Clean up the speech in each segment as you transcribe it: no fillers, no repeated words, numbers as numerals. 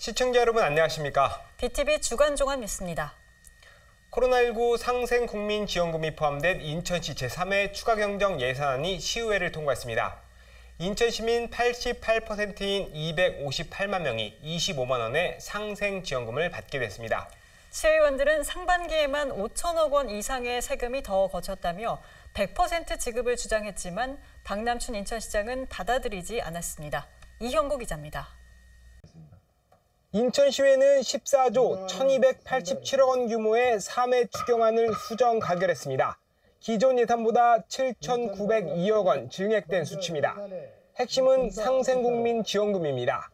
시청자 여러분 안녕하십니까? BTV 주간 종합 뉴스입니다. 코로나19 상생국민지원금이 포함된 인천시 제3회 추가경정 예산안이 시의회를 통과했습니다. 인천시민 88%인 258만 명이 25만 원의 상생지원금을 받게 됐습니다. 시의원들은 상반기에만 5천억 원 이상의 세금이 더 거쳤다며 100% 지급을 주장했지만 박남춘 인천시장은 받아들이지 않았습니다. 이형구 기자입니다. 인천시의회는 14조 1287억 원 규모의 3회 추경안을 수정 가결했습니다. 기존 예산보다 7,902억 원 증액된 수치입니다. 핵심은 상생국민지원금입니다.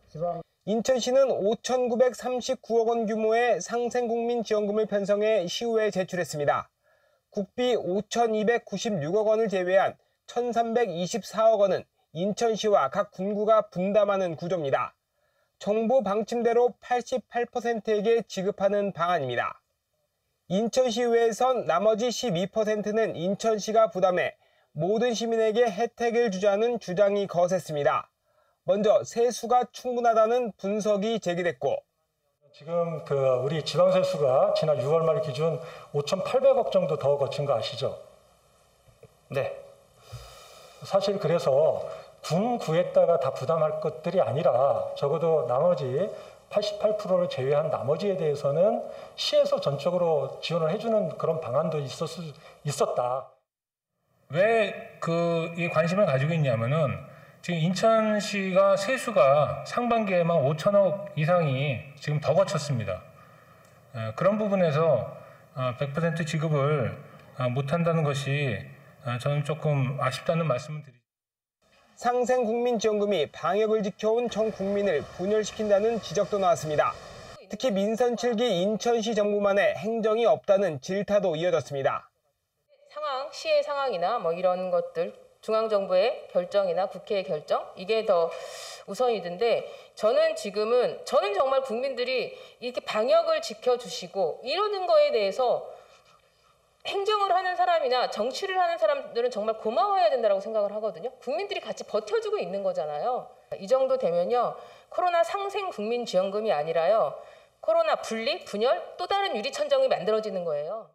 인천시는 5,939억 원 규모의 상생국민지원금을 편성해 시의회에 제출했습니다. 국비 5,296억 원을 제외한 1,324억 원은 인천시와 각 군구가 분담하는 구조입니다. 정부 방침대로 88%에게 지급하는 방안입니다. 인천시의회에선 나머지 12%는 인천시가 부담해 모든 시민에게 혜택을 주자는 주장이 거셌습니다. 먼저 세수가 충분하다는 분석이 제기됐고, 지금 우리 지방세수가 지난 6월 말 기준 5,800억 정도 더 거친 거 아시죠? 네. 사실 그래서 군구에다가 다 부담할 것들이 아니라 적어도 나머지 88%를 제외한 나머지에 대해서는 시에서 전적으로 지원을 해주는 그런 방안도 있었다. 왜 이 관심을 가지고 있냐면은 지금 인천시가 세수가 상반기에만 5천억 이상이 지금 더 거쳤습니다. 그런 부분에서 100% 지급을 못한다는 것이 저는 조금 아쉽다는 말씀을 드립니다. 상생국민지원금이 방역을 지켜온 전 국민을 분열시킨다는 지적도 나왔습니다. 특히 민선 7기 인천시 정부만의 행정이 없다는 질타도 이어졌습니다. 시의 상황이나 이런 것들, 중앙정부의 결정이나 국회의 결정, 이게 더 우선이던데 저는 정말 국민들이 이렇게 방역을 지켜주시고 이러는 거에 대해서 행정을 하는 사람이나 정치를 하는 사람들은 정말 고마워해야 된다고 생각을 하거든요. 국민들이 같이 버텨주고 있는 거잖아요. 이 정도 되면요. 코로나 상생 국민지원금이 아니라요. 코로나 분리, 분열, 또 다른 유리천정이 만들어지는 거예요.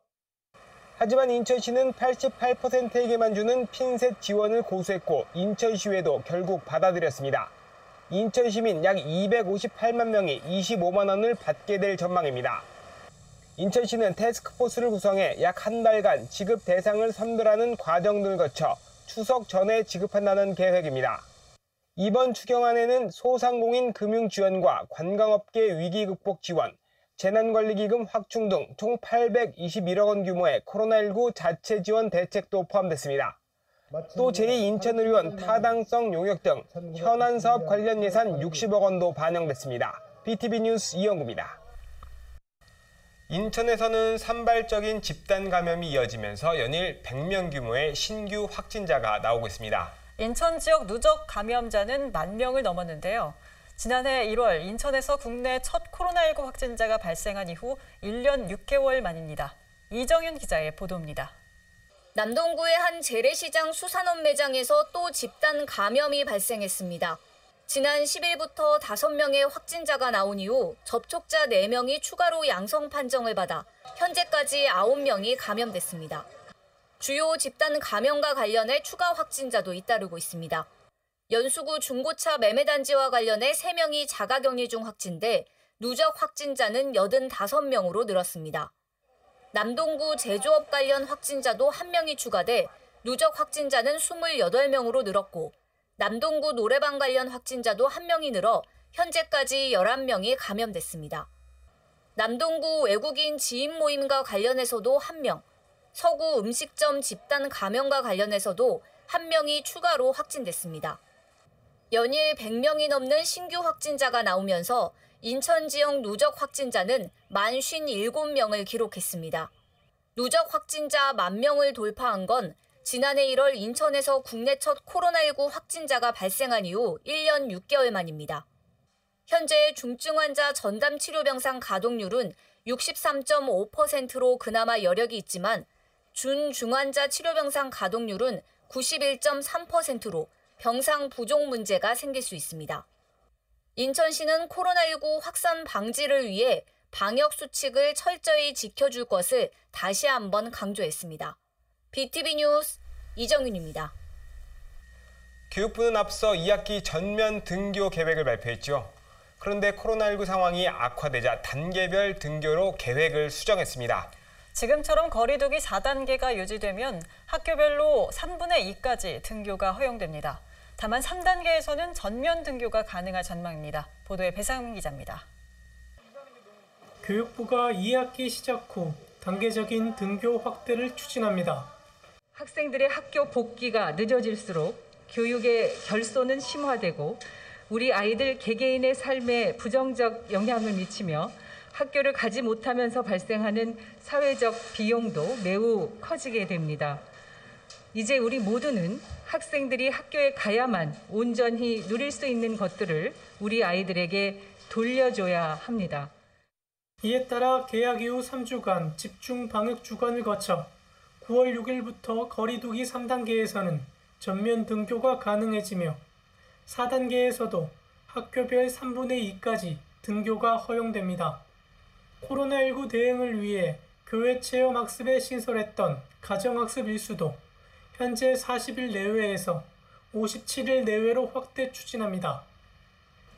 하지만 인천시는 88%에게만 주는 핀셋 지원을 고수했고 인천시의회도 결국 받아들였습니다. 인천시민 약 258만 명이 25만 원을 받게 될 전망입니다. 인천시는 태스크포스를 구성해 약 한 달간 지급 대상을 선별하는 과정들을 거쳐 추석 전에 지급한다는 계획입니다. 이번 추경안에는 소상공인 금융 지원과 관광업계 위기 극복 지원, 재난관리기금 확충 등 총 821억 원 규모의 코로나19 자체 지원 대책도 포함됐습니다. 또 제2인천의료원 타당성 용역 등 현안 사업 관련 예산 60억 원도 반영됐습니다. BTV 뉴스 이영구입니다. 인천에서는 산발적인 집단 감염이 이어지면서 연일 100명 규모의 신규 확진자가 나오고 있습니다. 인천 지역 누적 감염자는 10,000명을 넘었는데요. 지난해 1월 인천에서 국내 첫 코로나19 확진자가 발생한 이후 1년 6개월 만입니다. 이정윤 기자의 보도입니다. 남동구의 한 재래시장 수산업 매장에서 또 집단 감염이 발생했습니다. 지난 10일부터 5명의 확진자가 나온 이후 접촉자 4명이 추가로 양성 판정을 받아 현재까지 9명이 감염됐습니다. 주요 집단 감염과 관련해 추가 확진자도 잇따르고 있습니다. 연수구 중고차 매매단지와 관련해 3명이 자가격리 중 확진돼 누적 확진자는 85명으로 늘었습니다. 남동구 제조업 관련 확진자도 1명이 추가돼 누적 확진자는 28명으로 늘었고 남동구 노래방 관련 확진자도 1명이 늘어 현재까지 11명이 감염됐습니다. 남동구 외국인 지인 모임과 관련해서도 1명, 서구 음식점 집단 감염과 관련해서도 1명이 추가로 확진됐습니다. 연일 100명이 넘는 신규 확진자가 나오면서 인천 지역 누적 확진자는 57명을 기록했습니다. 누적 확진자 10,000명을 돌파한 건 지난해 1월 인천에서 국내 첫 코로나19 확진자가 발생한 이후 1년 6개월 만입니다. 현재 중증 환자 전담 치료병상 가동률은 63.5%로 그나마 여력이 있지만 준중환자 치료병상 가동률은 91.3%로 병상 부족 문제가 생길 수 있습니다. 인천시는 코로나19 확산 방지를 위해 방역 수칙을 철저히 지켜줄 것을 다시 한번 강조했습니다. BTV 뉴스 이정윤입니다. 교육부는 앞서 2학기 전면 등교 계획을 발표했죠. 그런데 코로나19 상황이 악화되자 단계별 등교로 계획을 수정했습니다. 지금처럼 거리두기 4단계가 유지되면 학교별로 3분의 2까지 등교가 허용됩니다. 다만 3단계에서는 전면 등교가 가능할 전망입니다. 보도에 배상민 기자입니다. 교육부가 2학기 시작 후 단계적인 등교 확대를 추진합니다. 학생들의 학교 복귀가 늦어질수록 교육의 결손은 심화되고 우리 아이들 개개인의 삶에 부정적 영향을 미치며 학교를 가지 못하면서 발생하는 사회적 비용도 매우 커지게 됩니다. 이제 우리 모두는 학생들이 학교에 가야만 온전히 누릴 수 있는 것들을 우리 아이들에게 돌려줘야 합니다. 이에 따라 개학 이후 3주간 집중 방역 주간을 거쳐 9월 6일부터 거리두기 3단계에서는 전면 등교가 가능해지며 4단계에서도 학교별 3분의 2까지 등교가 허용됩니다. 코로나19 대응을 위해 교외 체험학습에 신설했던 가정학습 일수도 현재 40일 내외에서 57일 내외로 확대 추진합니다.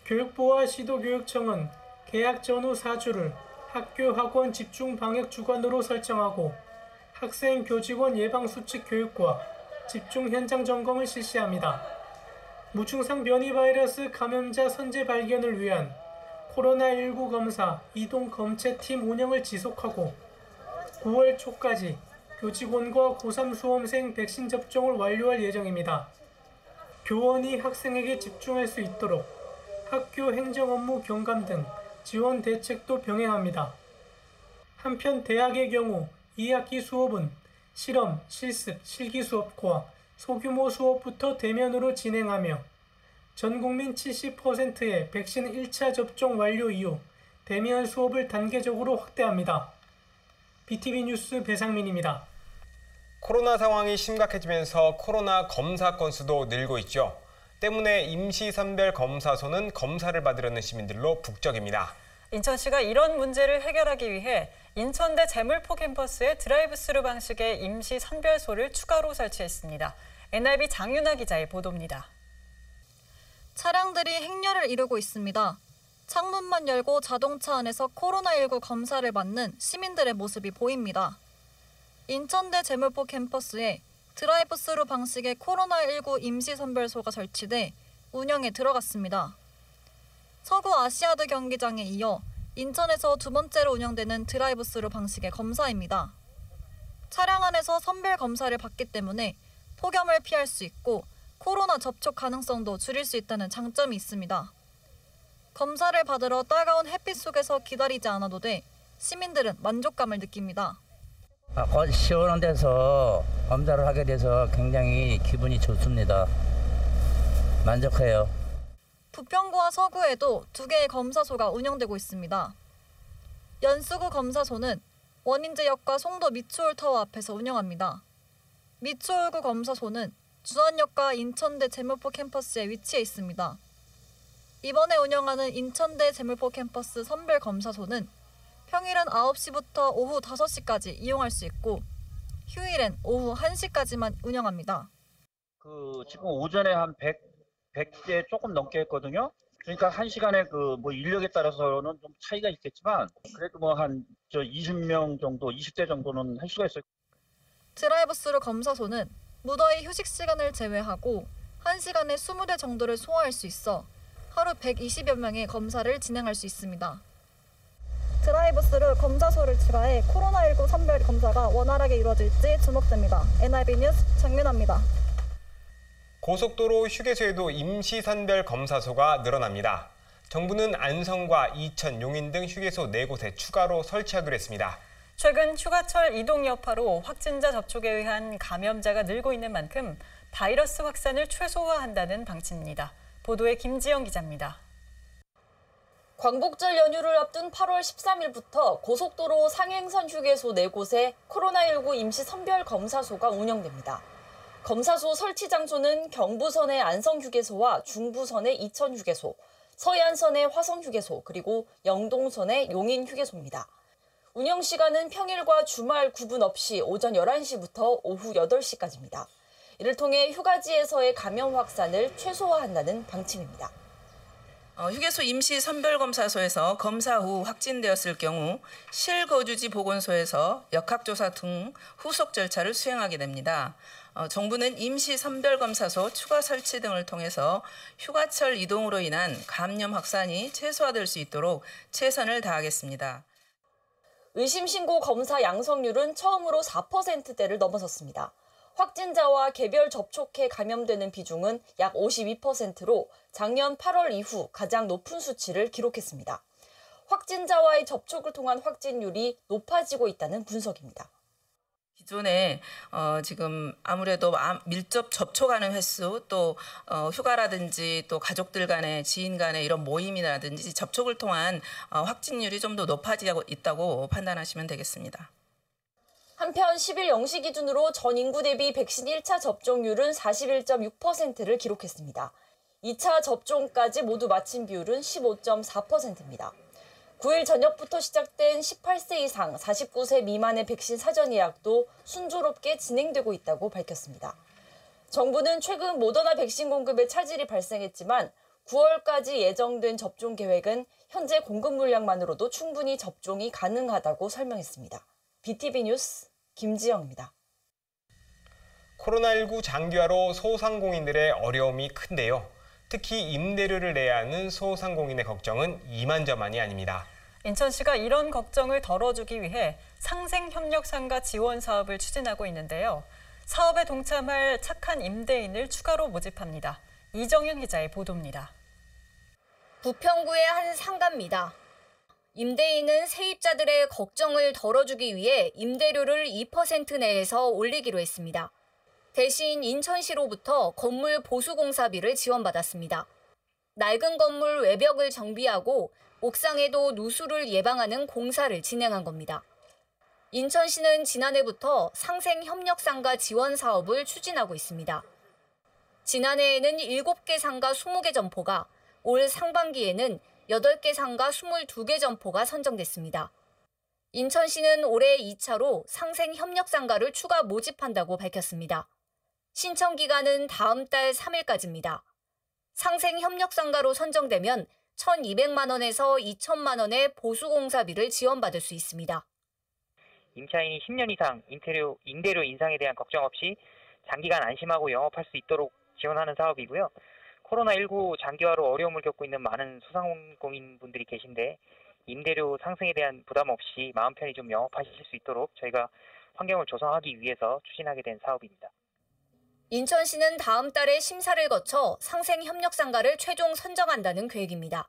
교육부와 시도교육청은 개학 전후 4주를 학교 학원 집중 방역 주간으로 설정하고 학생 교직원 예방수칙 교육과 집중 현장 점검을 실시합니다. 무증상 변이 바이러스 감염자 선제 발견을 위한 코로나19 검사 이동 검체팀 운영을 지속하고 9월 초까지 교직원과 고3 수험생 백신 접종을 완료할 예정입니다. 교원이 학생에게 집중할 수 있도록 학교 행정 업무 경감 등 지원 대책도 병행합니다. 한편 대학의 경우 2학기 수업은 실험, 실습, 실기 수업과 소규모 수업부터 대면으로 진행하며 전 국민 70%의 백신 1차 접종 완료 이후 대면 수업을 단계적으로 확대합니다. BTV 뉴스 배상민입니다. 코로나 상황이 심각해지면서 코로나 검사 건수도 늘고 있죠. 때문에 임시선별검사소는 검사를 받으려는 시민들로 북적입니다. 인천시가 이런 문제를 해결하기 위해 인천대 재물포 캠퍼스에 드라이브스루 방식의 임시선별소를 추가로 설치했습니다. NIB 장윤아 기자의 보도입니다. 차량들이 행렬을 이루고 있습니다. 창문만 열고 자동차 안에서 코로나19 검사를 받는 시민들의 모습이 보입니다. 인천대 재물포 캠퍼스에 드라이브스루 방식의 코로나19 임시선별소가 설치돼 운영에 들어갔습니다. 서구 아시아드 경기장에 이어 인천에서 두 번째로 운영되는 드라이브스루 방식의 검사입니다. 차량 안에서 선별 검사를 받기 때문에 폭염을 피할 수 있고 코로나 접촉 가능성도 줄일 수 있다는 장점이 있습니다. 검사를 받으러 따가운 햇빛 속에서 기다리지 않아도 돼 시민들은 만족감을 느낍니다. 시원한 데서 검사를 하게 돼서 굉장히 기분이 좋습니다. 만족해요. 부평구와 서구에도 2개의 검사소가 운영되고 있습니다. 연수구 검사소는 원인제역과 송도 미추홀타워 앞에서 운영합니다. 미추홀구 검사소는 주안역과 인천대 재물포 캠퍼스에 위치해 있습니다. 이번에 운영하는 인천대 재물포 캠퍼스 선별검사소는 평일은 9시부터 오후 5시까지 이용할 수 있고 휴일엔 오후 1시까지만 운영합니다. 지금 오전에 한 100대 조금 넘게 했거든요. 그러니까 1시간에 인력에 따라서는 좀 차이가 있겠지만 그래도 한 20명 정도, 20대 정도는 할 수가 있어요. 드라이브스루 검사소는 무더위 휴식 시간을 제외하고 1시간에 20대 정도를 소화할 수 있어 하루 120여 명의 검사를 진행할 수 있습니다. 드라이브스루 검사소를 추가해 코로나19 선별 검사가 원활하게 이루어질지 주목됩니다. NIB 뉴스 장민아입니다. 고속도로 휴게소에도 임시선별검사소가 늘어납니다. 정부는 안성과 이천, 용인 등 휴게소 4곳에 추가로 설치하기로 했습니다. 최근 휴가철 이동 여파로 확진자 접촉에 의한 감염자가 늘고 있는 만큼 바이러스 확산을 최소화한다는 방침입니다. 보도에 김지영 기자입니다. 광복절 연휴를 앞둔 8월 13일부터 고속도로 상행선 휴게소 4곳에 코로나19 임시선별검사소가 운영됩니다. 검사소 설치 장소는 경부선의 안성휴게소와 중부선의 이천휴게소, 서해안선의 화성휴게소 그리고 영동선의 용인휴게소입니다. 운영시간은 평일과 주말 구분 없이 오전 11시부터 오후 8시까지입니다. 이를 통해 휴가지에서의 감염 확산을 최소화한다는 방침입니다. 휴게소 임시 선별검사소에서 검사 후 확진되었을 경우 실거주지 보건소에서 역학조사 등 후속 절차를 수행하게 됩니다. 정부는 임시 선별검사소 추가 설치 등을 통해서 휴가철 이동으로 인한 감염 확산이 최소화될 수 있도록 최선을 다하겠습니다. 의심신고 검사 양성률은 처음으로 4%대를 넘어섰습니다. 확진자와 개별 접촉해 감염되는 비중은 약 52%로 작년 8월 이후 가장 높은 수치를 기록했습니다. 확진자와의 접촉을 통한 확진율이 높아지고 있다는 분석입니다. 기존에 지금 아무래도 밀접 접촉하는 횟수 또 휴가라든지 또 가족들 간의 지인 간의 이런 모임이라든지 접촉을 통한 확진율이 좀 더 높아지고 있다고 판단하시면 되겠습니다. 한편 10일 0시 기준으로 전 인구 대비 백신 1차 접종률은 41.6%를 기록했습니다. 2차 접종까지 모두 마친 비율은 15.4%입니다. 9일 저녁부터 시작된 18세 이상 49세 미만의 백신 사전 예약도 순조롭게 진행되고 있다고 밝혔습니다. 정부는 최근 모더나 백신 공급에 차질이 발생했지만 9월까지 예정된 접종 계획은 현재 공급 물량만으로도 충분히 접종이 가능하다고 설명했습니다. BTV 뉴스 김지영입니다. 코로나19 장기화로 소상공인들의 어려움이 큰데요. 특히 임대료를 내야 하는 소상공인의 걱정은 이만저만이 아닙니다. 인천시가 이런 걱정을 덜어주기 위해 상생협력상가 지원 사업을 추진하고 있는데요. 사업에 동참할 착한 임대인을 추가로 모집합니다. 이정윤 기자의 보도입니다. 부평구의 한 상가입니다. 임대인은 세입자들의 걱정을 덜어주기 위해 임대료를 2% 내에서 올리기로 했습니다. 대신 인천시로부터 건물 보수공사비를 지원받았습니다. 낡은 건물 외벽을 정비하고 옥상에도 누수를 예방하는 공사를 진행한 겁니다. 인천시는 지난해부터 상생협력상가 지원 사업을 추진하고 있습니다. 지난해에는 7개 상가 20개 점포가, 올 상반기에는 8개 상가 22개 점포가 선정됐습니다. 인천시는 올해 2차로 상생협력상가를 추가 모집한다고 밝혔습니다. 신청 기간은 다음 달 3일까지입니다. 상생협력상가로 선정되면 1,200만 원에서 2천만 원의 보수공사비를 지원받을 수 있습니다. 임차인이 10년 이상 임대료 인상에 대한 걱정 없이 장기간 안심하고 영업할 수 있도록 지원하는 사업이고요. 코로나19 장기화로 어려움을 겪고 있는 많은 소상공인분들이 계신데 임대료 상승에 대한 부담 없이 마음 편히 좀 영업하실 수 있도록 저희가 환경을 조성하기 위해서 추진하게 된 사업입니다. 인천시는 다음 달에 심사를 거쳐 상생협력상가를 최종 선정한다는 계획입니다.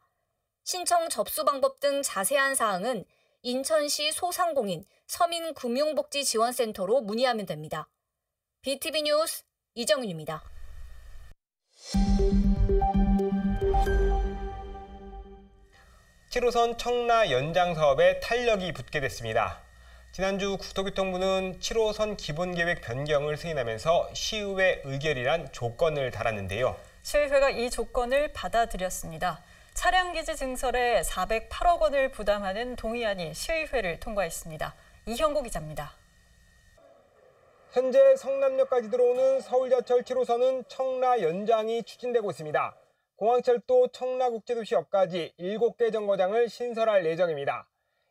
신청 접수 방법 등 자세한 사항은 인천시 소상공인 서민금융복지지원센터로 문의하면 됩니다. BTV 뉴스 이정윤입니다. (7호선) 청라 연장 사업에 탄력이 붙게 됐습니다. 지난주 국토교통부는 7호선 기본계획 변경을 승인하면서 시의회 의결이란 조건을 달았는데요. 시의회가 이 조건을 받아들였습니다. 차량기지 증설에 408억 원을 부담하는 동의안이 시의회를 통과했습니다. 이형구 기자입니다. 현재 성남역까지 들어오는 서울지하철 7호선은 청라 연장이 추진되고 있습니다. 공항철도 청라국제도시역까지 7개 정거장을 신설할 예정입니다.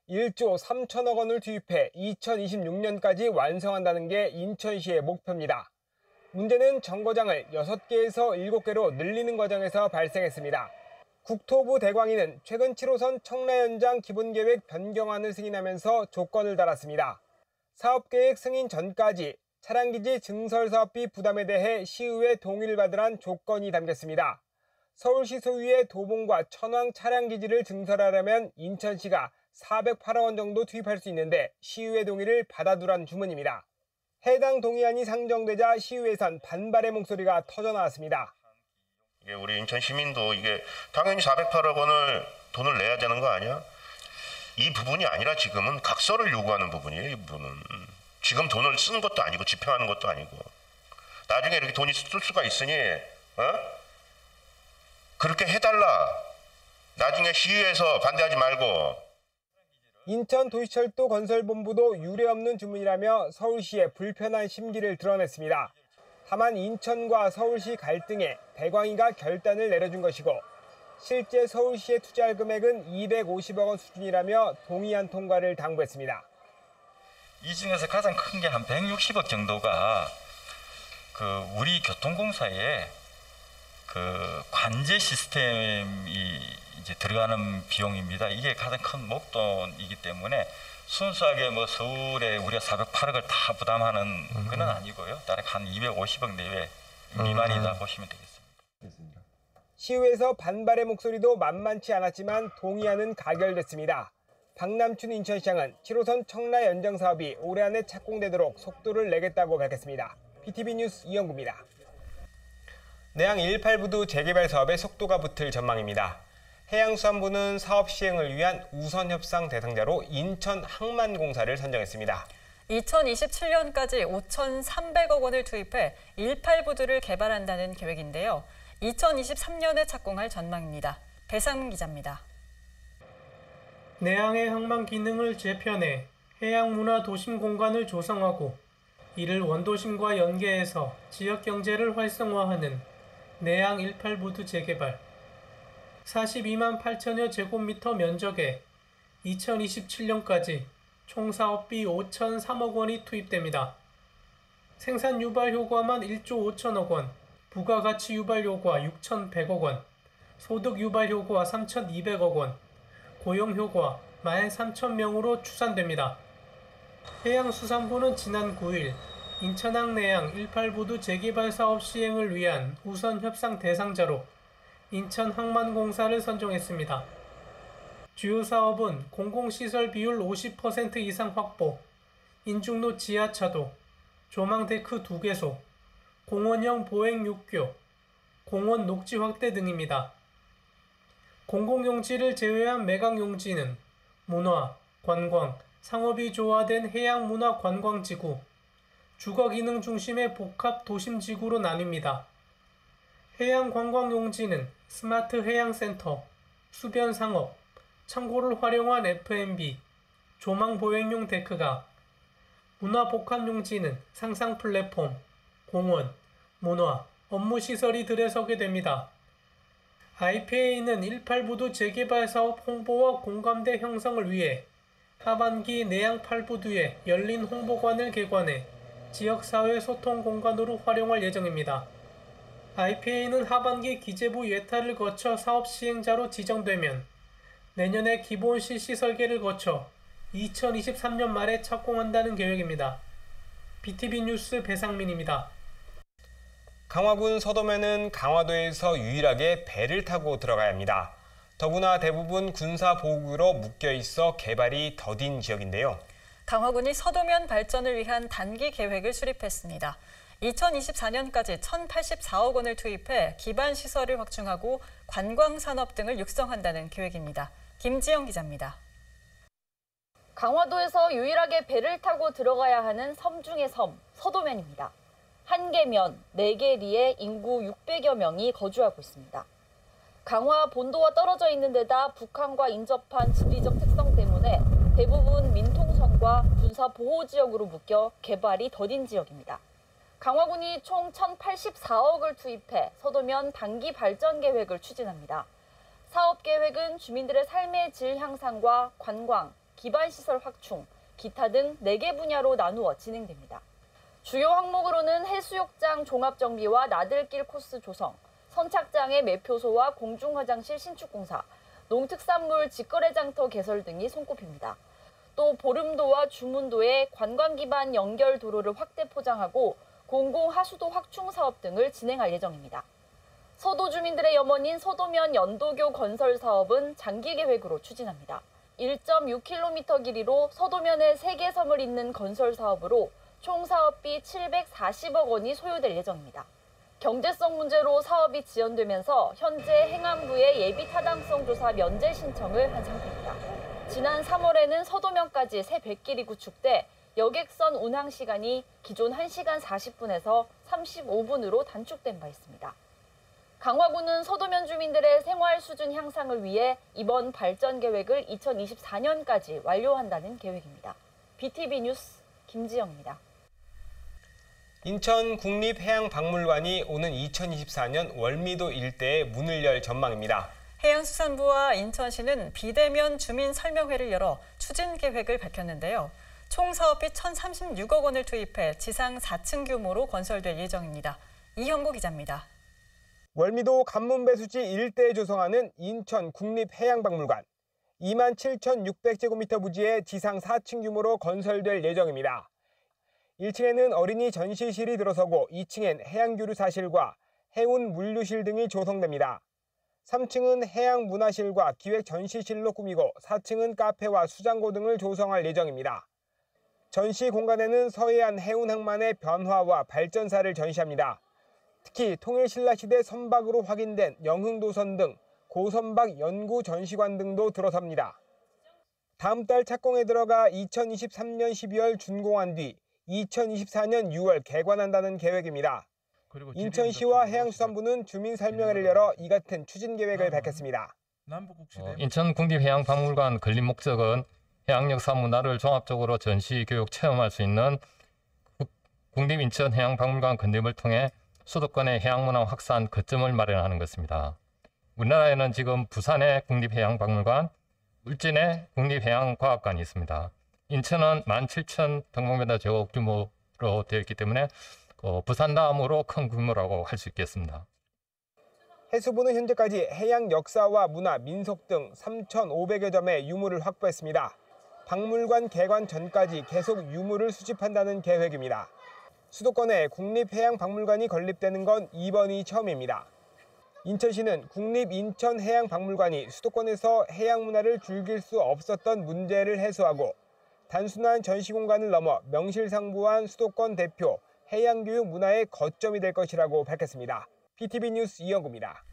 1조 3천억 원을 투입해 2026년까지 완성한다는 게 인천시의 목표입니다. 문제는 정거장을 6개에서 7개로 늘리는 과정에서 발생했습니다. 국토부 대광위는 최근 7호선 청라연장 기본계획 변경안을 승인하면서 조건을 달았습니다. 사업계획 승인 전까지 차량기지 증설 사업비 부담에 대해 시의회 동의를 받으란 조건이 담겼습니다. 서울시 소유의 도봉과 천왕 차량기지를 증설하려면 인천시가 408억 원 정도 투입할 수 있는데 시의회 동의를 받아두란 주문입니다. 해당 동의안이 상정되자 시의회에선 반발의 목소리가 터져나왔습니다. 이게 우리 인천 시민도 이게 당연히 408억 원을 돈을 내야 되는 거 아니야? 이 부분이 아니라 지금은 각서를 요구하는 부분이에요. 이 부분은. 지금 돈을 쓰는 것도 아니고 집행하는 것도 아니고. 나중에 이렇게 돈이 쓸 수가 있으니 그렇게 해달라. 나중에 시위에서 반대하지 말고. 인천도시철도건설본부도 유례없는 주문이라며 서울시의 불편한 심기를 드러냈습니다. 다만 인천과 서울시 갈등에 배광희가 결단을 내려준 것이고 실제 서울시에 투자할 금액은 250억 원 수준이라며 동의안 통과를 당부했습니다. 이 중에서 가장 큰 게 한 160억 정도가 우리 교통공사에 관제 시스템이 이제 들어가는 비용입니다. 이게 가장 큰 목돈이기 때문에 순수하게 서울에 우리가 408억을 다 부담하는 건 아니고요. 대략 한 250억 내외 미만이다 보시면 되겠습니다. 시위에서 반발의 목소리도 만만치 않았지만 동의안은 가결됐습니다. 박남춘 인천시장은 7호선 청라 연장 사업이 올해 안에 착공되도록 속도를 내겠다고 밝혔습니다. BTV 뉴스 이영구입니다. 내양 18부두 재개발 사업에 속도가 붙을 전망입니다. 해양수산부는 사업 시행을 위한 우선 협상 대상자로 인천항만공사를 선정했습니다. 2027년까지 5,300억 원을 투입해 18부두를 개발한다는 계획인데요. 2023년에 착공할 전망입니다. 배상문 기자입니다. 내양의 항만 기능을 재편해 해양문화 도심 공간을 조성하고 이를 원도심과 연계해서 지역 경제를 활성화하는 내양 18부두 재개발. 42만 8천여 제곱미터 면적에 2027년까지 총 사업비 5,003억 원이 투입됩니다. 생산 유발 효과만 1조 5천억 원, 부가가치 유발 효과 6,100억 원, 소득 유발 효과 3,200억 원, 고용 효과 13,000명으로 추산됩니다. 해양수산부는 지난 9일 인천항 내양 18부두 재개발 사업 시행을 위한 우선 협상 대상자로 인천항만공사를 선정했습니다. 주요 사업은 공공시설 비율 50% 이상 확보, 인중로 지하차도, 조망데크 2개소, 공원형 보행 육교, 공원 녹지 확대 등입니다. 공공용지를 제외한 매각용지는 문화, 관광, 상업이 조화된 해양문화관광지구, 주거기능 중심의 복합 도심지구로 나뉩니다. 해양관광용지는 스마트 해양센터, 수변상업, 창고를 활용한 F&B, 조망보행용 데크가, 문화복합용지는 상상 플랫폼, 공원, 문화, 업무시설이 들여서게 됩니다. IPA는 18부두 재개발 사업 홍보와 공감대 형성을 위해 하반기 내양 8부두에 열린 홍보관을 개관해 지역사회 소통 공간으로 활용할 예정입니다. IPA는 하반기 기재부 예타를 거쳐 사업 시행자로 지정되면 내년에 기본 실시 설계를 거쳐 2023년 말에 착공한다는 계획입니다. BTV 뉴스 배상민입니다. 강화군 서도면은 강화도에서 유일하게 배를 타고 들어가야 합니다. 더구나 대부분 군사보호구로 묶여있어 개발이 더딘 지역인데요. 강화군이 서도면 발전을 위한 단기 계획을 수립했습니다. 2024년까지 1,084억 원을 투입해 기반 시설을 확충하고 관광산업 등을 육성한다는 계획입니다. 김지영 기자입니다. 강화도에서 유일하게 배를 타고 들어가야 하는 섬 중의 섬, 서도면입니다. 한 개면 4개리에 인구 600여 명이 거주하고 있습니다. 강화 본도와 떨어져 있는 데다 북한과 인접한 지리적 특성 때문에 대부분 민통선과 군사보호지역으로 묶여 개발이 더딘 지역입니다. 강화군이 총 1,084억을 투입해 서도면 단기 발전 계획을 추진합니다. 사업 계획은 주민들의 삶의 질 향상과 관광, 기반시설 확충, 기타 등 4개 분야로 나누어 진행됩니다. 주요 항목으로는 해수욕장 종합정비와 나들길 코스 조성, 선착장의 매표소와 공중화장실 신축공사, 농특산물 직거래장터 개설 등이 손꼽힙니다. 또 보름도와 주문도의 관광기반 연결 도로를 확대 포장하고 공공하수도 확충 사업 등을 진행할 예정입니다. 서도 주민들의 염원인 서도면 연도교 건설 사업은 장기 계획으로 추진합니다. 1.6km 길이로 서도면에 3개 섬을 잇는 건설 사업으로 총 사업비 740억 원이 소요될 예정입니다. 경제성 문제로 사업이 지연되면서 현재 행안부의 예비 타당성 조사 면제 신청을 한 상태입니다. 지난 3월에는 서도면까지 새 뱃길이 구축돼 여객선 운항 시간이 기존 1시간 40분에서 35분으로 단축된 바 있습니다. 강화구는 서도면 주민들의 생활 수준 향상을 위해 이번 발전 계획을 2024년까지 완료한다는 계획입니다. BTV 뉴스 김지영입니다. 인천 국립해양박물관이 오는 2024년 월미도 일대에 문을 열 전망입니다. 해양수산부와 인천시는 비대면 주민 설명회를 열어 추진 계획을 밝혔는데요. 총 사업비 1,036억 원을 투입해 지상 4층 규모로 건설될 예정입니다. 이형구 기자입니다. 월미도 간문배수지 일대에 조성하는 인천 국립해양박물관. 27,600제곱미터 부지의 지상 4층 규모로 건설될 예정입니다. 1층에는 어린이 전시실이 들어서고 2층엔 해양교류사실과 해운물류실 등이 조성됩니다. 3층은 해양문화실과 기획전시실로 꾸미고 4층은 카페와 수장고 등을 조성할 예정입니다. 전시 공간에는 서해안 해운항만의 변화와 발전사를 전시합니다. 특히 통일신라시대 선박으로 확인된 영흥도선 등 고선박 연구 전시관 등도 들어섭니다. 다음 달 착공에 들어가 2023년 12월 준공한 뒤 2024년 6월 개관한다는 계획입니다. 인천시와 해양수산부는 주민 설명회를 열어 이 같은 추진 계획을 밝혔습니다. 인천 국립해양박물관 건립 목적은 해양 역사 문화를 종합적으로 전시, 교육, 체험할 수 있는 국립인천해양박물관 건립을 통해 수도권의 해양문화 확산 거점을 마련하는 것입니다. 우리나라에는 지금 부산의 국립해양박물관, 울진의 국립해양과학관이 있습니다. 인천은 17,000평방미터 제곱 규모로 되어 있기 때문에 부산 다음으로 큰 규모라고 할 수 있겠습니다. 해수부는 현재까지 해양 역사와 문화, 민속 등 3,500여 점의 유물을 확보했습니다. 박물관 개관 전까지 계속 유물을 수집한다는 계획입니다. 수도권에 국립해양박물관이 건립되는 건 이번이 처음입니다. 인천시는 국립인천해양박물관이 수도권에서 해양문화를 즐길 수 없었던 문제를 해소하고 단순한 전시공간을 넘어 명실상부한 수도권 대표 해양교육 문화의 거점이 될 것이라고 밝혔습니다. BTV 뉴스 이영구입니다.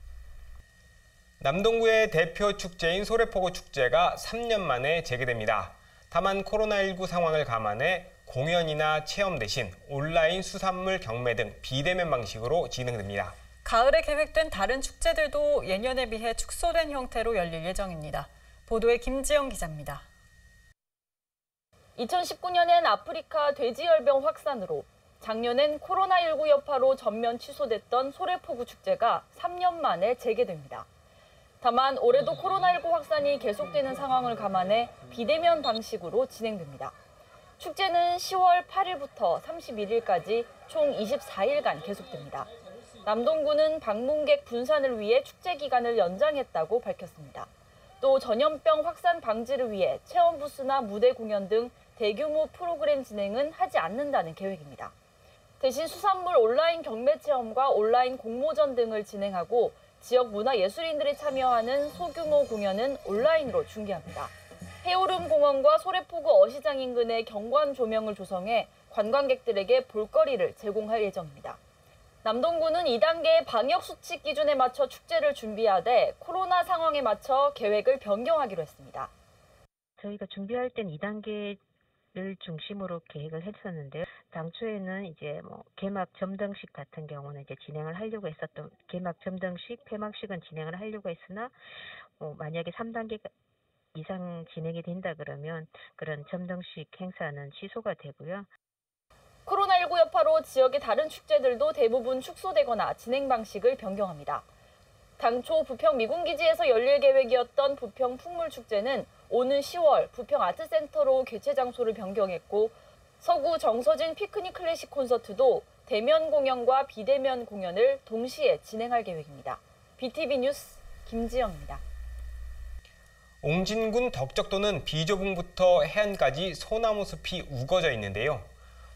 남동구의 대표 축제인 소래포구 축제가 3년 만에 재개됩니다. 다만 코로나19 상황을 감안해 공연이나 체험 대신 온라인 수산물 경매 등 비대면 방식으로 진행됩니다. 가을에 계획된 다른 축제들도 예년에 비해 축소된 형태로 열릴 예정입니다. 보도에 김지영 기자입니다. 2019년엔 아프리카 돼지열병 확산으로 작년엔 코로나19 여파로 전면 취소됐던 소래포구 축제가 3년 만에 재개됩니다. 다만 올해도 코로나19 확산이 계속되는 상황을 감안해 비대면 방식으로 진행됩니다. 축제는 10월 8일부터 31일까지 총 24일간 계속됩니다. 남동구는 방문객 분산을 위해 축제 기간을 연장했다고 밝혔습니다. 또 전염병 확산 방지를 위해 체험 부스나 무대 공연 등 대규모 프로그램 진행은 하지 않는다는 계획입니다. 대신 수산물 온라인 경매 체험과 온라인 공모전 등을 진행하고 지역 문화예술인들이 참여하는 소규모 공연은 온라인으로 중계합니다. 해오름공원과 소래포구 어시장 인근의 경관 조명을 조성해 관광객들에게 볼거리를 제공할 예정입니다. 남동구는 2단계의 방역수칙 기준에 맞춰 축제를 준비하되 코로나 상황에 맞춰 계획을 변경하기로 했습니다. 저희가 준비할 땐 2단계를 중심으로 계획을 했었는데요. 당초에는 이제 개막 점등식 같은 경우는 이제 진행을 하려고 했었던 개막 점등식, 폐막식은 진행을 하려고 했으나 만약에 3단계 이상 진행이 된다 그러면 그런 점등식 행사는 취소가 되고요. 코로나19 여파로 지역의 다른 축제들도 대부분 축소되거나 진행 방식을 변경합니다. 당초 부평 미군기지에서 열릴 계획이었던 부평 풍물축제는 오는 10월 부평 아트센터로 개최 장소를 변경했고 서구 정서진 피크닉 클래식 콘서트도 대면 공연과 비대면 공연을 동시에 진행할 계획입니다. BTV 뉴스 김지영입니다. 옹진군 덕적도는 비조봉부터 해안까지 소나무 숲이 우거져 있는데요.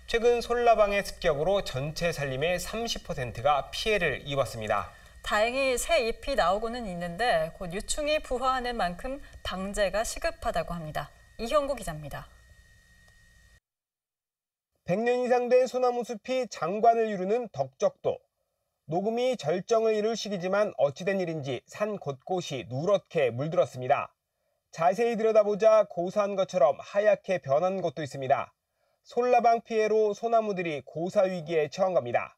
최근 솔라방의 습격으로 전체 산림의 30%가 피해를 입었습니다. 다행히 새 잎이 나오고는 있는데 곧 유충이 부화하는 만큼 방제가 시급하다고 합니다. 이형구 기자입니다. 100년 이상 된 소나무 숲이 장관을 이루는 덕적도. 녹음이 절정을 이룰 시기지만 어찌된 일인지 산 곳곳이 누렇게 물들었습니다. 자세히 들여다보자 고사한 것처럼 하얗게 변한 곳도 있습니다. 솔라방 피해로 소나무들이 고사 위기에 처한 겁니다.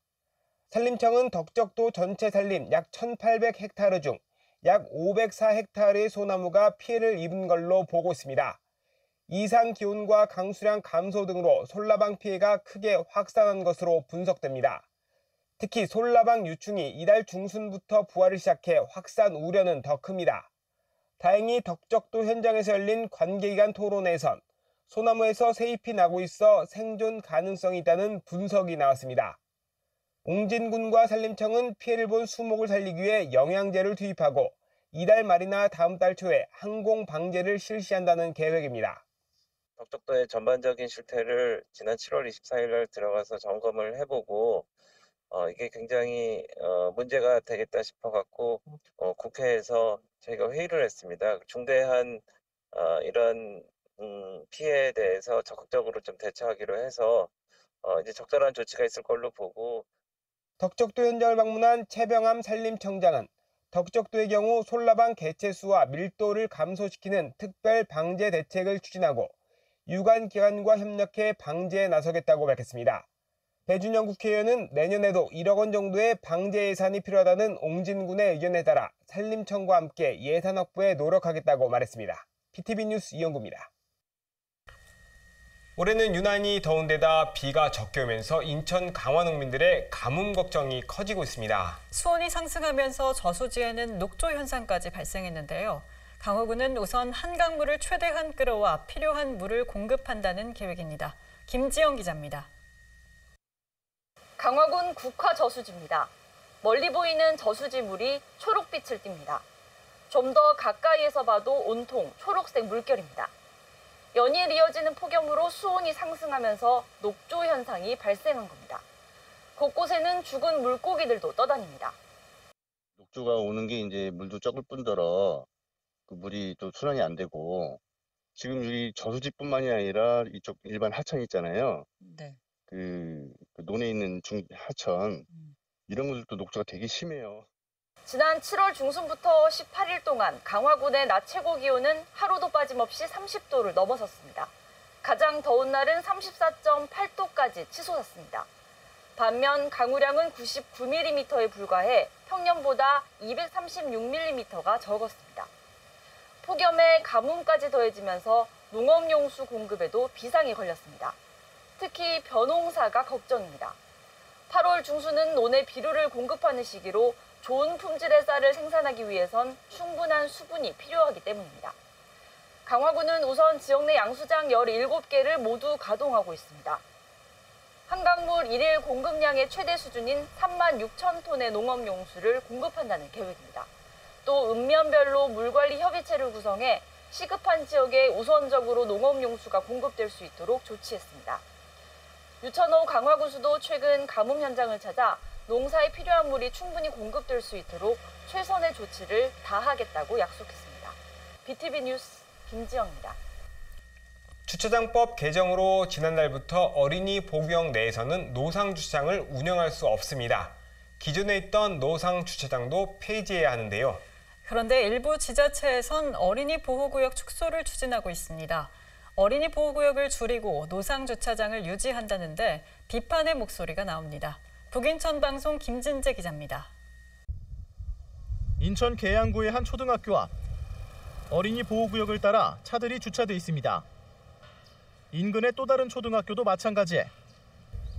산림청은 덕적도 전체 산림 약 1,800헥타르 중 약 504헥타르의 소나무가 피해를 입은 걸로 보고 있습니다. 이상 기온과 강수량 감소 등으로 솔라방 피해가 크게 확산한 것으로 분석됩니다. 특히 솔라방 유충이 이달 중순부터 부활을 시작해 확산 우려는 더 큽니다. 다행히 덕적도 현장에서 열린 관계기관 토론회에선 소나무에서 새잎이 나고 있어 생존 가능성이 있다는 분석이 나왔습니다. 옹진군과 산림청은 피해를 본 수목을 살리기 위해 영양제를 투입하고 이달 말이나 다음 달 초에 항공 방제를 실시한다는 계획입니다. 덕적도의 전반적인 실태를 지난 7월 24일 날 들어가서 점검을 해보고 이게 굉장히 문제가 되겠다 싶어갖고 국회에서 저희가 회의를 했습니다. 중대한 이런 피해에 대해서 적극적으로 좀 대처하기로 해서 이제 적절한 조치가 있을 걸로 보고. 덕적도 현장을 방문한 최병암 산림청장은 덕적도의 경우 솔라방 개체수와 밀도를 감소시키는 특별 방제 대책을 추진하고 유관 기관과 협력해 방제에 나서겠다고 밝혔습니다. 배준영 국회의원은 내년에도 1억 원 정도의 방제 예산이 필요하다는 옹진군의 의견에 따라 산림청과 함께 예산 확보에 노력하겠다고 말했습니다. PTV 뉴스 이영구입니다. 올해는 유난히 더운 데다 비가 적게 오면서 인천 강화 농민들의 가뭄 걱정이 커지고 있습니다. 수온이 상승하면서 저수지에는 녹조 현상까지 발생했는데요. 강화군은 우선 한강물을 최대한 끌어와 필요한 물을 공급한다는 계획입니다. 김지영 기자입니다. 강화군 국화저수지입니다. 멀리 보이는 저수지 물이 초록빛을 띱니다. 좀 더 가까이에서 봐도 온통 초록색 물결입니다. 연일 이어지는 폭염으로 수온이 상승하면서 녹조 현상이 발생한 겁니다. 곳곳에는 죽은 물고기들도 떠다닙니다. 녹조가 오는 게 이제 물도 적을 뿐더러 그 물이 또 순환이 안 되고 지금 여기 저수지뿐만이 아니라 이쪽 일반 하천 있잖아요. 네. 그 논에 있는 하천 이런 것들도 녹조가 되게 심해요. 지난 7월 중순부터 18일 동안 강화군의 낮 최고 기온은 하루도 빠짐없이 30도를 넘어섰습니다. 가장 더운 날은 34.8도까지 치솟았습니다. 반면 강우량은 99mm에 불과해 평년보다 236mm가 적었습니다. 폭염에 가뭄까지 더해지면서 농업용수 공급에도 비상이 걸렸습니다. 특히 벼농사가 걱정입니다. 8월 중순은 논에 비료를 공급하는 시기로 좋은 품질의 쌀을 생산하기 위해선 충분한 수분이 필요하기 때문입니다. 강화군은 우선 지역 내 양수장 17개를 모두 가동하고 있습니다. 한강물 1일 공급량의 최대 수준인 36,000톤의 농업용수를 공급한다는 계획입니다. 또 읍면별로 물관리 협의체를 구성해 시급한 지역에 우선적으로 농업용수가 공급될 수 있도록 조치했습니다. 유천호 강화군수도 최근 가뭄 현장을 찾아 농사에 필요한 물이 충분히 공급될 수 있도록 최선의 조치를 다하겠다고 약속했습니다. BTV 뉴스 김지영입니다. 주차장법 개정으로 지난달부터 어린이 보호구역 내에서는 노상 주차장을 운영할 수 없습니다. 기존에 있던 노상 주차장도 폐지해야 하는데요. 그런데 일부 지자체에선 어린이 보호구역 축소를 추진하고 있습니다. 어린이 보호구역을 줄이고 노상 주차장을 유지한다는데 비판의 목소리가 나옵니다. 북인천 방송 김진재 기자입니다. 인천 계양구의 한 초등학교 앞 어린이 보호구역을 따라 차들이 주차돼 있습니다. 인근의 또 다른 초등학교도 마찬가지.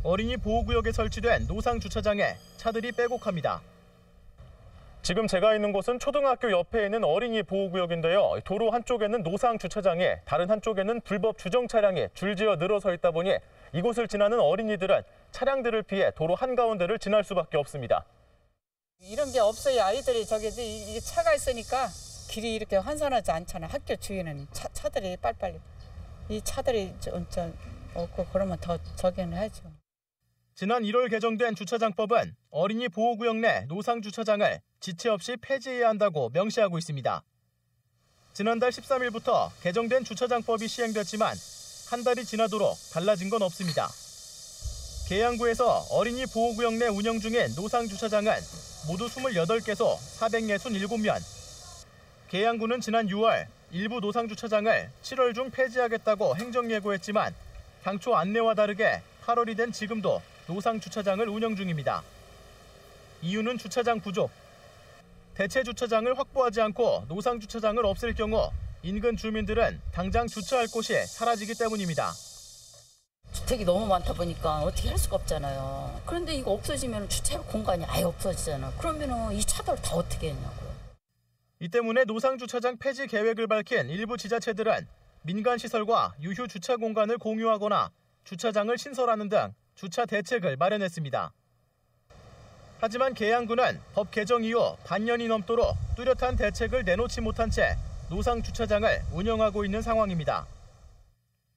어린이 보호구역에 설치된 노상 주차장에 차들이 빼곡합니다. 지금 제가 있는 곳은 초등학교 옆에 있는 어린이 보호구역인데요. 도로 한쪽에는 노상 주차장에 다른 한쪽에는 불법 주정 차량이 줄지어 늘어서 있다 보니 이곳을 지나는 어린이들은 차량들을 피해 도로 한가운데를 지날 수밖에 없습니다. 이런 게 없어야 아이들이 이게 차가 있으니까 길이 이렇게 환산하지 않잖아. 학교 주위는 차들이 빨리빨리 이 차들이 없고 그러면 더 저기는 하죠. 지난 1월 개정된 주차장법은 어린이 보호구역 내 노상 주차장을 지체 없이 폐지해야 한다고 명시하고 있습니다. 지난달 13일부터 개정된 주차장법이 시행됐지만 한 달이 지나도록 달라진 건 없습니다. 계양구에서 어린이 보호구역 내 운영 중인 노상 주차장은 모두 28개소 467면. 계양구는 지난 6월 일부 노상 주차장을 7월 중 폐지하겠다고 행정 예고했지만 당초 안내와 다르게 8월이 된 지금도 노상 주차장을 운영 중입니다. 이유는 주차장 부족. 대체 주차장을 확보하지 않고 노상 주차장을 없앨 경우 인근 주민들은 당장 주차할 곳이 사라지기 때문입니다. 주택이 너무 많다 보니까 어떻게 할 수가 없잖아요. 그런데 이거 없어지면 주차할 공간이 아예 없어지잖아. 그러면 이 차들 다 어떻게 했냐고요. 이 때문에 노상 주차장 폐지 계획을 밝힌 일부 지자체들은 민간 시설과 유휴 주차 공간을 공유하거나 주차장을 신설하는 등 주차 대책을 마련했습니다. 하지만 계양구는 법 개정 이후 반년이 넘도록 뚜렷한 대책을 내놓지 못한 채 노상 주차장을 운영하고 있는 상황입니다.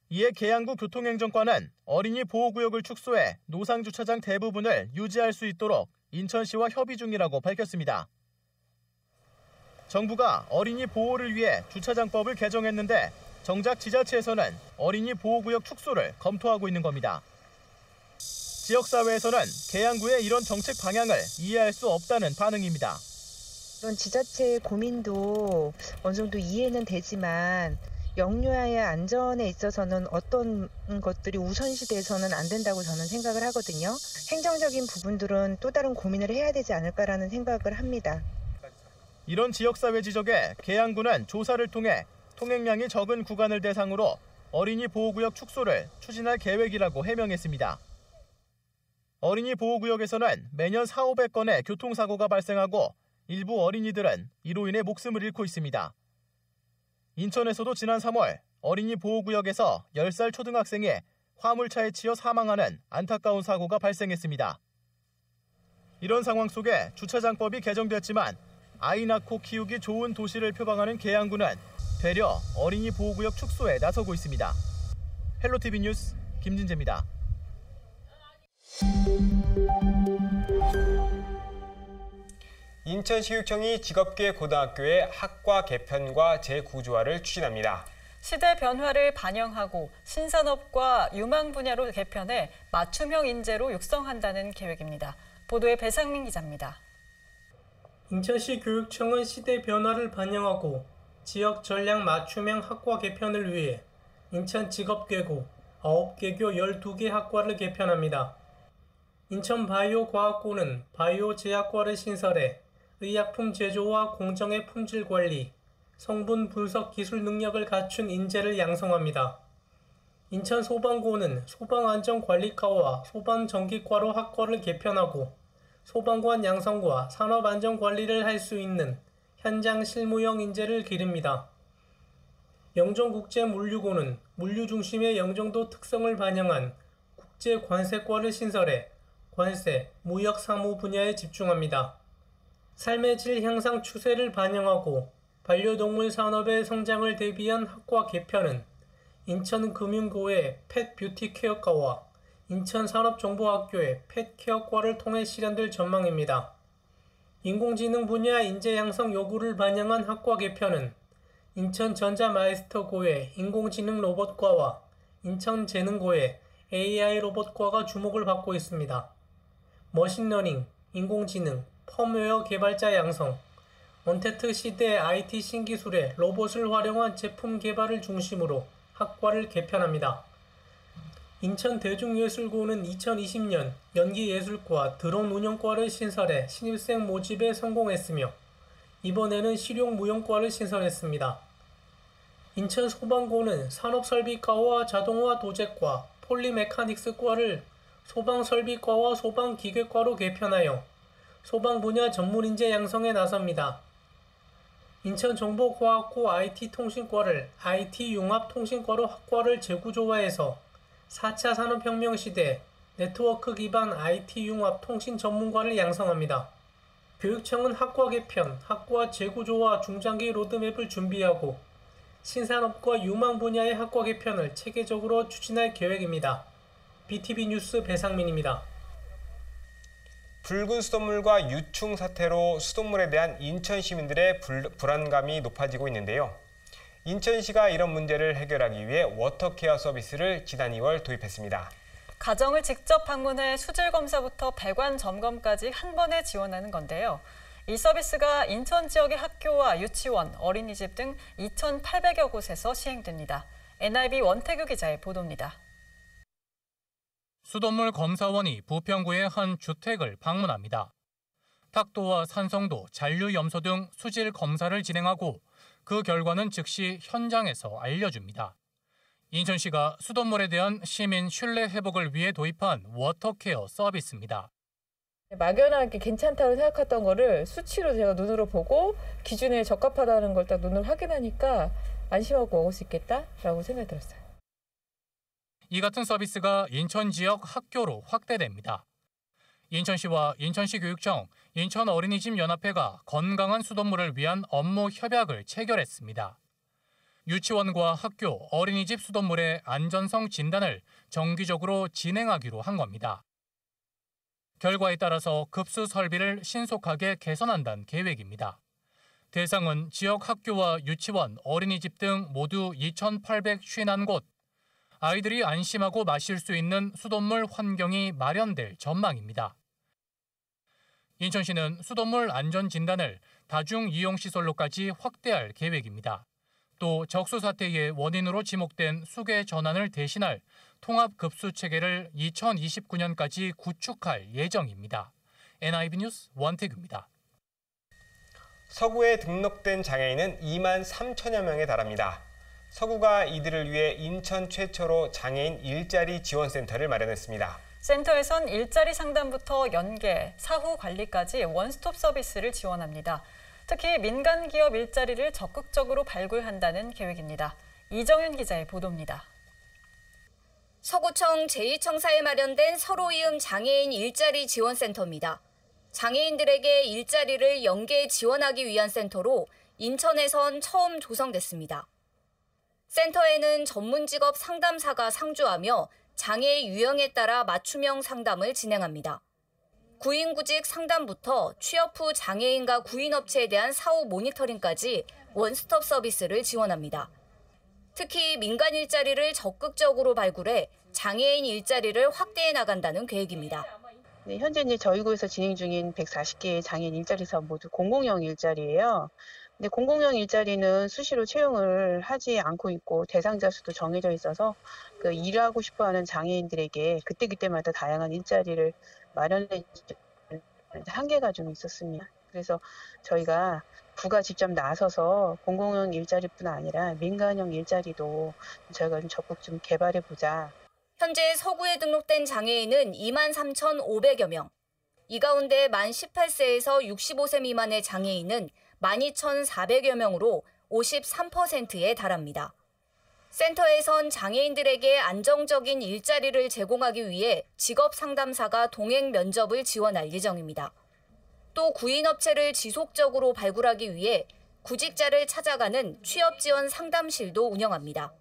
이에 계양구 교통행정과는 어린이 보호구역을 축소해 노상 주차장 대부분을 유지할 수 있도록 인천시와 협의 중이라고 밝혔습니다. 정부가 어린이 보호를 위해 주차장법을 개정했는데 정작 지자체에서는 어린이 보호구역 축소를 검토하고 있는 겁니다. 지역사회에서는 계양구의 이런 정책 방향을 이해할 수 없다는 반응입니다. 이런 지자체의 고민도 어느 정도 이해는 되지만 영유아의 안전에 있어서는 어떤 것들이 우선시돼서는 안 된다고 저는 생각을 하거든요. 행정적인 부분들은 또 다른 고민을 해야 되지 않을까라는 생각을 합니다. 이런 지역사회 지적에 계양구는 조사를 통해 통행량이 적은 구간을 대상으로 어린이 보호구역 축소를 추진할 계획이라고 해명했습니다. 어린이 보호구역에서는 매년 400~500건의 교통사고가 발생하고 일부 어린이들은 이로 인해 목숨을 잃고 있습니다. 인천에서도 지난 3월 어린이 보호구역에서 10살 초등학생이 화물차에 치여 사망하는 안타까운 사고가 발생했습니다. 이런 상황 속에 주차장법이 개정됐지만 아이 낳고 키우기 좋은 도시를 표방하는 계양구는 되려 어린이 보호구역 축소에 나서고 있습니다. 헬로티비 뉴스 김진재입니다. 인천시육청이 직업계 고등학교의 학과 개편과 재구조화를 추진합니다. 시대 변화를 반영하고 신산업과 유망 분야로 개편해 맞춤형 인재로 육성한다는 계획입니다. 보도에 배상민 기자입니다. 인천시 교육청은 시대 변화를 반영하고 지역 전략 맞춤형 학과 개편을 위해 인천 직업계고 9개교 12개 학과를 개편합니다. 인천 바이오과학고는 바이오 제약과를 신설해 의약품 제조와 공정의 품질 관리, 성분 분석 기술 능력을 갖춘 인재를 양성합니다. 인천 소방고는 소방안전관리과와 소방전기과로 학과를 개편하고 소방관 양성과 산업안전관리를 할 수 있는 현장 실무형 인재를 기릅니다. 영종국제물류고는 물류 중심의 영종도 특성을 반영한 국제관세과를 신설해 관세, 무역 사무 분야에 집중합니다. 삶의 질 향상 추세를 반영하고 반려동물 산업의 성장을 대비한 학과 개편은 인천금융고의 펫 뷰티 케어과와 인천산업정보학교의 펫 케어과를 통해 실현될 전망입니다. 인공지능 분야 인재 양성 요구를 반영한 학과 개편은 인천전자마이스터고의 인공지능 로봇과와 인천재능고의 AI 로봇과가 주목을 받고 있습니다. 머신러닝, 인공지능, 펌웨어 개발자 양성, 언택트 시대 IT 신기술의 로봇을 활용한 제품 개발을 중심으로 학과를 개편합니다. 인천대중예술고는 2020년 연기예술과 드론 운영과를 신설해 신입생 모집에 성공했으며 이번에는 실용무용과를 신설했습니다. 인천소방고는 산업설비과와 자동화 도제과, 폴리메카닉스과를 소방설비과와 소방기계과로 개편하여 소방 분야 전문인재 양성에 나섭니다. 인천정보과학고 IT통신과를 IT융합통신과로 학과를 재구조화해서 4차 산업혁명 시대 네트워크 기반 IT융합 통신 전문가를 양성합니다. 교육청은 학과 개편, 학과 재구조화 중장기 로드맵을 준비하고 신산업과 유망 분야의 학과 개편을 체계적으로 추진할 계획입니다. BTV 뉴스 배상민입니다. 붉은 수돗물과 유충 사태로 수돗물에 대한 인천 시민들의 불안감이 높아지고 있는데요. 인천시가 이런 문제를 해결하기 위해 워터케어 서비스를 지난 2월 도입했습니다. 가정을 직접 방문해 수질 검사부터 배관 점검까지 한 번에 지원하는 건데요. 이 서비스가 인천 지역의 학교와 유치원, 어린이집 등 2,800여 곳에서 시행됩니다. NIB 원태규 기자의 보도입니다. 수돗물 검사원이 부평구의 한 주택을 방문합니다. 탁도와 산성도, 잔류 염소 등 수질 검사를 진행하고 그 결과는 즉시 현장에서 알려줍니다. 인천시가 수돗물에 대한 시민 신뢰 회복을 위해 도입한 워터케어 서비스입니다. 막연하게 괜찮다고 생각했던 거를 수치로 제가 눈으로 보고 기준에 적합하다는 걸 딱 눈으로 확인하니까 안심하고 먹을 수 있겠다라고 생각이 들었어요. 이 같은 서비스가 인천 지역 학교로 확대됩니다. 인천시와 인천시 교육청, 인천어린이집연합회가 건강한 수돗물을 위한 업무 협약을 체결했습니다. 유치원과 학교, 어린이집 수돗물의 안전성 진단을 정기적으로 진행하기로 한 겁니다. 결과에 따라서 급수 설비를 신속하게 개선한다는 계획입니다. 대상은 지역 학교와 유치원, 어린이집 등 모두 2,851곳. 아이들이 안심하고 마실 수 있는 수돗물 환경이 마련될 전망입니다. 인천시는 수돗물 안전 진단을 다중 이용 시설로까지 확대할 계획입니다. 또 적수 사태의 원인으로 지목된 수계 전환을 대신할 통합 급수 체계를 2029년까지 구축할 예정입니다. NIB 뉴스 원태규입니다. 서구에 등록된 장애인은 2만 3천여 명에 달합니다. 서구가 이들을 위해 인천 최초로 장애인 일자리 지원센터를 마련했습니다. 센터에선 일자리 상담부터 연계, 사후 관리까지 원스톱 서비스를 지원합니다. 특히 민간 기업 일자리를 적극적으로 발굴한다는 계획입니다. 이정윤 기자의 보도입니다. 서구청 제2청사에 마련된 서로이음 장애인 일자리 지원센터입니다. 장애인들에게 일자리를 연계 지원하기 위한 센터로 인천에선 처음 조성됐습니다. 센터에는 전문 직업 상담사가 상주하며 장애의 유형에 따라 맞춤형 상담을 진행합니다. 구인구직 상담부터 취업 후 장애인과 구인업체에 대한 사후 모니터링까지 원스톱 서비스를 지원합니다. 특히 민간 일자리를 적극적으로 발굴해 장애인 일자리를 확대해 나간다는 계획입니다. 네, 현재 이제 저희 구에서 진행 중인 140개의 장애인 일자리 사업 모두 공공형 일자리예요. 근데 공공형 일자리는 수시로 채용을 하지 않고 있고 대상자 수도 정해져 있어서 그 일하고 싶어하는 장애인들에게 그때그때마다 다양한 일자리를 마련해 주는 한계가 좀 있었습니다. 그래서 저희가 구가 직접 나서서 공공형 일자리뿐 아니라 민간형 일자리도 저희가 좀 적극 좀 개발해 보자. 현재 서구에 등록된 장애인은 23,500여 명. 이 가운데 만 18세에서 65세 미만의 장애인은 12,400여 명으로 53%에 달합니다. 센터에선 장애인들에게 안정적인 일자리를 제공하기 위해 직업 상담사가 동행 면접을 지원할 예정입니다. 또 구인업체를 지속적으로 발굴하기 위해 구직자를 찾아가는 취업 지원 상담실도 운영합니다.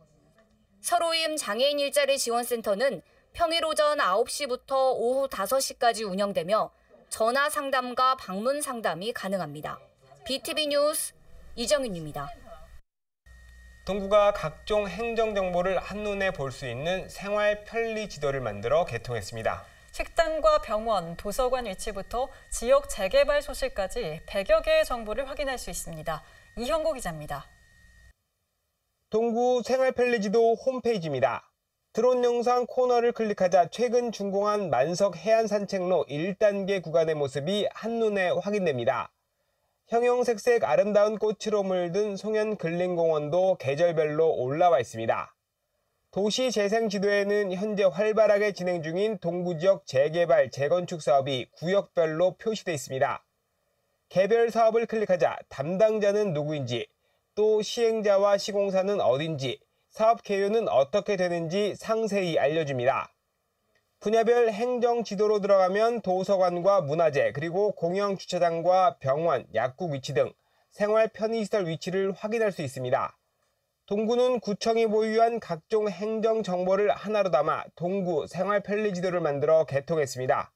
서로임 장애인 일자리 지원센터는 평일 오전 9시부터 오후 5시까지 운영되며 전화 상담과 방문 상담이 가능합니다. BTV 뉴스 이정윤입니다. 동구가 각종 행정 정보를 한눈에 볼 수 있는 생활 편리 지도를 만들어 개통했습니다. 식당과 병원, 도서관 위치부터 지역 재개발 소식까지 100여 개의 정보를 확인할 수 있습니다. 이형고 기자입니다. 동구 생활 편리 지도 홈페이지입니다. 드론 영상 코너를 클릭하자 최근 준공한 만석 해안 산책로 1단계 구간의 모습이 한눈에 확인됩니다. 형형색색 아름다운 꽃으로 물든 송현 근린공원도 계절별로 올라와 있습니다. 도시 재생 지도에는 현재 활발하게 진행 중인 동구 지역 재개발, 재건축 사업이 구역별로 표시되어 있습니다. 개별 사업을 클릭하자 담당자는 누구인지, 또 시행자와 시공사는 어딘지, 사업 개요는 어떻게 되는지 상세히 알려줍니다. 분야별 행정 지도로 들어가면 도서관과 문화재, 그리고 공영 주차장과 병원, 약국 위치 등 생활 편의시설 위치를 확인할 수 있습니다. 동구는 구청이 보유한 각종 행정 정보를 하나로 담아 동구 생활 편리 지도를 만들어 개통했습니다.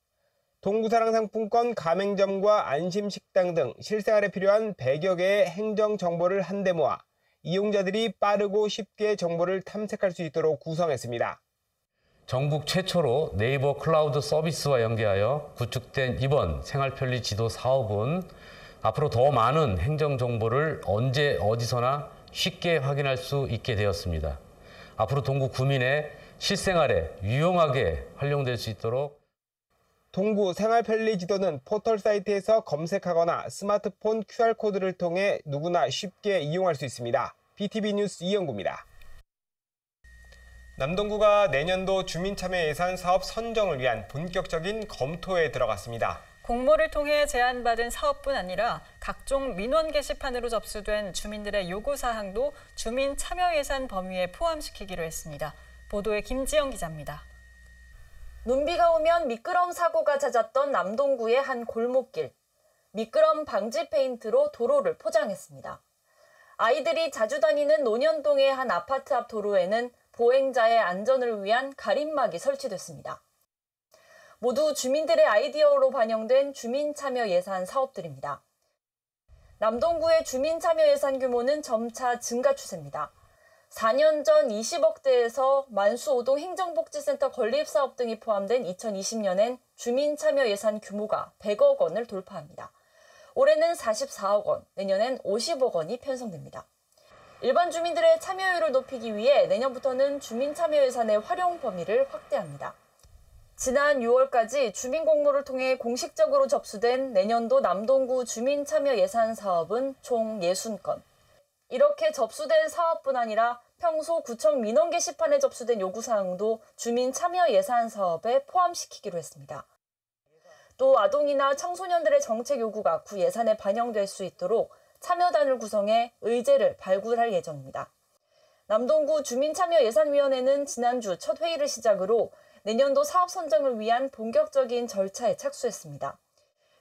동구사랑 상품권 가맹점과 안심식당 등 실생활에 필요한 100여 개의 행정 정보를 한데 모아 이용자들이 빠르고 쉽게 정보를 탐색할 수 있도록 구성했습니다. 전국 최초로 네이버 클라우드 서비스와 연계하여 구축된 이번 생활편리 지도 사업은 앞으로 더 많은 행정 정보를 언제 어디서나 쉽게 확인할 수 있게 되었습니다. 앞으로 동구 구민의 실생활에 유용하게 활용될 수 있도록 동구 생활편리지도는 포털 사이트에서 검색하거나 스마트폰 QR코드를 통해 누구나 쉽게 이용할 수 있습니다. BTV 뉴스 이영구입니다. 남동구가 내년도 주민참여 예산 사업 선정을 위한 본격적인 검토에 들어갔습니다. 공모를 통해 제안받은 사업뿐 아니라 각종 민원 게시판으로 접수된 주민들의 요구사항도 주민 참여 예산 범위에 포함시키기로 했습니다. 보도에 김지영 기자입니다. 눈비가 오면 미끄럼 사고가 잦았던 남동구의 한 골목길. 미끄럼 방지 페인트로 도로를 포장했습니다. 아이들이 자주 다니는 논현동의 한 아파트 앞 도로에는 보행자의 안전을 위한 가림막이 설치됐습니다. 모두 주민들의 아이디어로 반영된 주민 참여 예산 사업들입니다. 남동구의 주민 참여 예산 규모는 점차 증가 추세입니다. 4년 전 20억대에서 만수오동 행정복지센터 건립사업 등이 포함된 2020년엔 주민 참여 예산 규모가 100억 원을 돌파합니다. 올해는 44억 원, 내년엔 50억 원이 편성됩니다. 일반 주민들의 참여율을 높이기 위해 내년부터는 주민 참여 예산의 활용 범위를 확대합니다. 지난 6월까지 주민 공모를 통해 공식적으로 접수된 내년도 남동구 주민 참여 예산 사업은 총 60건. 이렇게 접수된 사업뿐 아니라 평소 구청 민원 게시판에 접수된 요구사항도 주민 참여 예산 사업에 포함시키기로 했습니다. 또 아동이나 청소년들의 정책 요구가 구 예산에 반영될 수 있도록 참여단을 구성해 의제를 발굴할 예정입니다. 남동구 주민참여예산위원회는 지난주 첫 회의를 시작으로 내년도 사업 선정을 위한 본격적인 절차에 착수했습니다.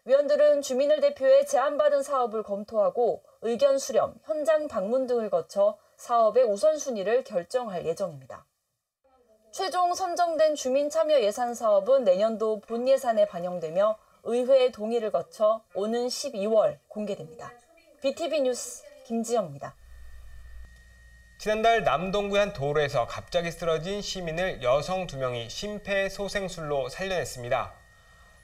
위원들은 주민을 대표해 제안받은 사업을 검토하고 의견 수렴, 현장 방문 등을 거쳐 사업의 우선순위를 결정할 예정입니다. 최종 선정된 주민참여 예산 사업은 내년도 본 예산에 반영되며 의회의 동의를 거쳐 오는 12월 공개됩니다. BTV 뉴스 김지영입니다. 지난달 남동구의 한 도로에서 갑자기 쓰러진 시민을 여성 2명이 심폐소생술로 살려냈습니다.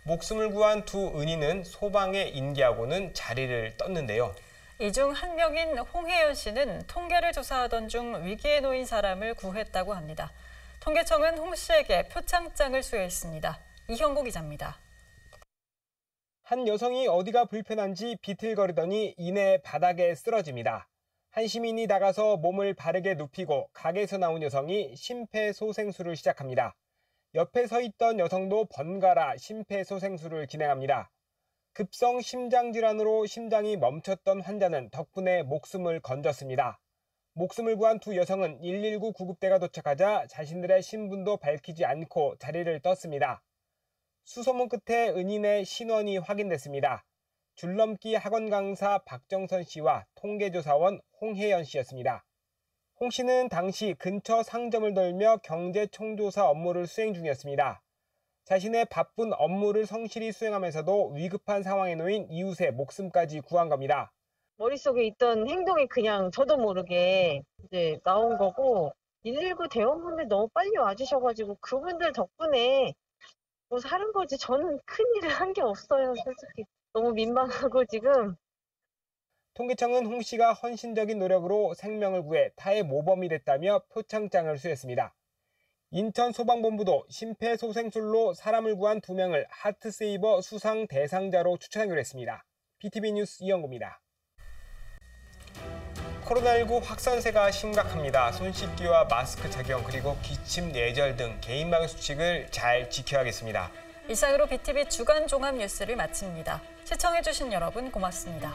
목숨을 구한 두 은인은 소방에 인계하고는 자리를 떴는데요. 이 중 한 명인 홍혜연 씨는 통계를 조사하던 중 위기에 놓인 사람을 구했다고 합니다. 통계청은 홍 씨에게 표창장을 수여했습니다. 이형구 기자입니다. 한 여성이 어디가 불편한지 비틀거리더니 이내 바닥에 쓰러집니다. 한 시민이 나가서 몸을 바르게 눕히고 가게에서 나온 여성이 심폐소생술을 시작합니다. 옆에 서 있던 여성도 번갈아 심폐소생술을 진행합니다. 급성 심장질환으로 심장이 멈췄던 환자는 덕분에 목숨을 건졌습니다. 목숨을 구한 두 여성은 119 구급대가 도착하자 자신들의 신분도 밝히지 않고 자리를 떴습니다. 수소문 끝에 은인의 신원이 확인됐습니다. 줄넘기 학원 강사 박정선 씨와 통계조사원 홍혜연 씨였습니다. 홍 씨는 당시 근처 상점을 돌며 경제총조사 업무를 수행 중이었습니다. 자신의 바쁜 업무를 성실히 수행하면서도 위급한 상황에 놓인 이웃의 목숨까지 구한 겁니다. 머릿속에 있던 행동이 그냥 저도 모르게 이제 나온 거고 119 대원분들 너무 빨리 와주셔가지고 그분들 덕분에 뭐 사는 거지. 저는 큰일을 한 게 없어요. 솔직히 너무 민망하고 지금. 통계청은 홍 씨가 헌신적인 노력으로 생명을 구해 타의 모범이 됐다며 표창장을 수여했습니다. 인천소방본부도 심폐소생술로 사람을 구한 2명을 하트세이버 수상 대상자로 추천하기로 했습니다. BTV 뉴스 이영구입니다. 코로나19 확산세가 심각합니다. 손 씻기와 마스크 착용 그리고 기침, 뇌절 등 개인방역 수칙을 잘 지켜야겠습니다. 이상으로 BTV 주간 종합 뉴스를 마칩니다. 시청해주신 여러분 고맙습니다.